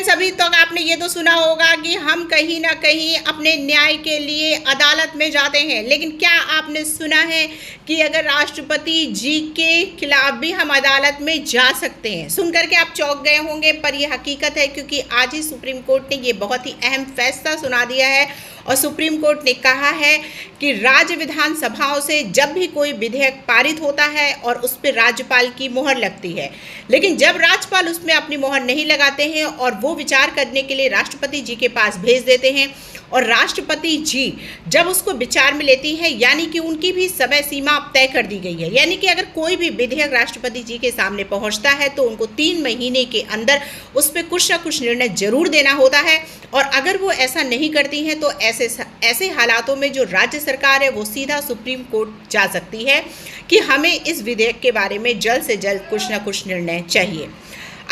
Friends, अभी तक आपने ये तो सुना होगा कि हम कहीं ना कहीं अपने न्याय के लिए अदालत में जाते हैं, लेकिन क्या आपने सुना है कि अगर राष्ट्रपति जी के खिलाफ भी हम अदालत में जा सकते हैं? सुनकर के आप चौंक गए होंगे, पर यह हकीकत है, क्योंकि आज ही सुप्रीम कोर्ट ने ये बहुत ही अहम फैसला सुना दिया है। और सुप्रीम कोर्ट ने कहा है कि राज्य विधानसभाओं से जब भी कोई विधेयक पारित होता है और उस पर राज्यपाल की मोहर लगती है, लेकिन जब राज्यपाल उसमें अपनी मोहर नहीं लगाते हैं और वो विचार करने के लिए राष्ट्रपति जी के पास भेज देते हैं और राष्ट्रपति जी जब उसको विचार में लेती है, यानी कि उनकी भी समय सीमा अब तय कर दी गई है। यानी कि अगर कोई भी विधेयक राष्ट्रपति जी के सामने पहुंचता है तो उनको 3 महीने के अंदर उस पर कुछ ना कुछ निर्णय जरूर देना होता है। और अगर वो ऐसा नहीं करती हैं तो ऐसे हालातों में जो राज्य सरकार है वो सीधा सुप्रीम कोर्ट जा सकती है कि हमें इस विधेयक के बारे में जल्द से जल्द कुछ ना कुछ निर्णय चाहिए।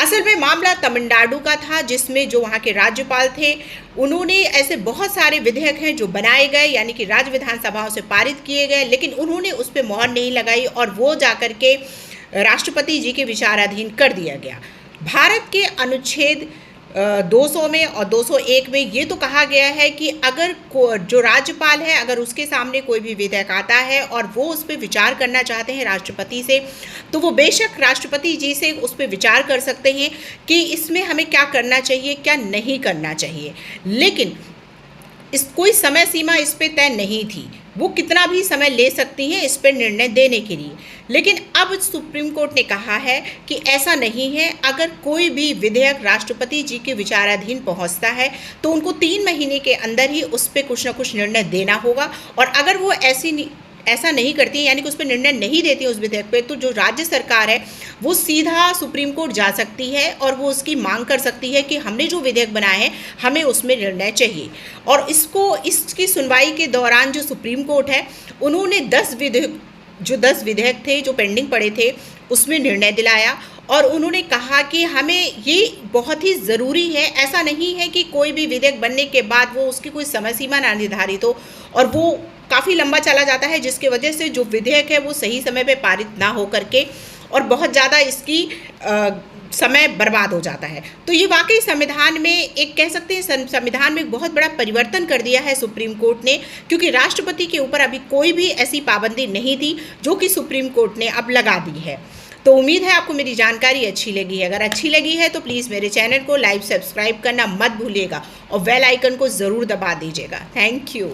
असल में मामला तमिलनाडु का था, जिसमें जो वहाँ के राज्यपाल थे उन्होंने ऐसे बहुत सारे विधेयक हैं जो बनाए गए, यानी कि राज्य विधानसभाओं से पारित किए गए, लेकिन उन्होंने उस पर मोहर नहीं लगाई और वो जाकर के राष्ट्रपति जी के विचाराधीन कर दिया गया। भारत के अनुच्छेद 200 में और 201 में ये तो कहा गया है कि अगर जो राज्यपाल है, अगर उसके सामने कोई भी विधेयक आता है और वो उस पर विचार करना चाहते हैं राष्ट्रपति से, तो वो बेशक राष्ट्रपति जी से उस पर विचार कर सकते हैं कि इसमें हमें क्या करना चाहिए, क्या नहीं करना चाहिए। लेकिन कोई समय सीमा इस पर तय नहीं थी, वो कितना भी समय ले सकती हैं इस पर निर्णय देने के लिए। लेकिन अब सुप्रीम कोर्ट ने कहा है कि ऐसा नहीं है। अगर कोई भी विधेयक राष्ट्रपति जी के विचाराधीन पहुंचता है तो उनको 3 महीने के अंदर ही उस पर कुछ ना कुछ निर्णय देना होगा। और अगर वो ऐसा नहीं करती है, यानी कि उस पर निर्णय नहीं देती है उस विधेयक पे, तो जो राज्य सरकार है वो सीधा सुप्रीम कोर्ट जा सकती है और वो उसकी मांग कर सकती है कि हमने जो विधेयक बनाए हैं हमें उसमें निर्णय चाहिए। और इसकी सुनवाई के दौरान जो सुप्रीम कोर्ट है उन्होंने 10 विधेयक थे जो पेंडिंग पड़े थे उसमें निर्णय दिलाया। और उन्होंने कहा कि हमें ये बहुत ही ज़रूरी है, ऐसा नहीं है कि कोई भी विधेयक बनने के बाद वो उसकी कोई समय सीमा ना निर्धारित हो और वो काफ़ी लंबा चला जाता है, जिसकी वजह से जो विधेयक है वो सही समय पे पारित ना हो करके और बहुत ज़्यादा इसकी समय बर्बाद हो जाता है। तो ये वाकई संविधान में एक कह सकते हैं संविधान में एक बहुत बड़ा परिवर्तन कर दिया है सुप्रीम कोर्ट ने, क्योंकि राष्ट्रपति के ऊपर अभी कोई भी ऐसी पाबंदी नहीं थी जो कि सुप्रीम कोर्ट ने अब लगा दी है। तो उम्मीद है आपको मेरी जानकारी अच्छी लगी है। अगर अच्छी लगी है तो प्लीज़ मेरे चैनल को लाइक सब्सक्राइब करना मत भूलिएगा और बेल आइकन को ज़रूर दबा दीजिएगा। Thank you.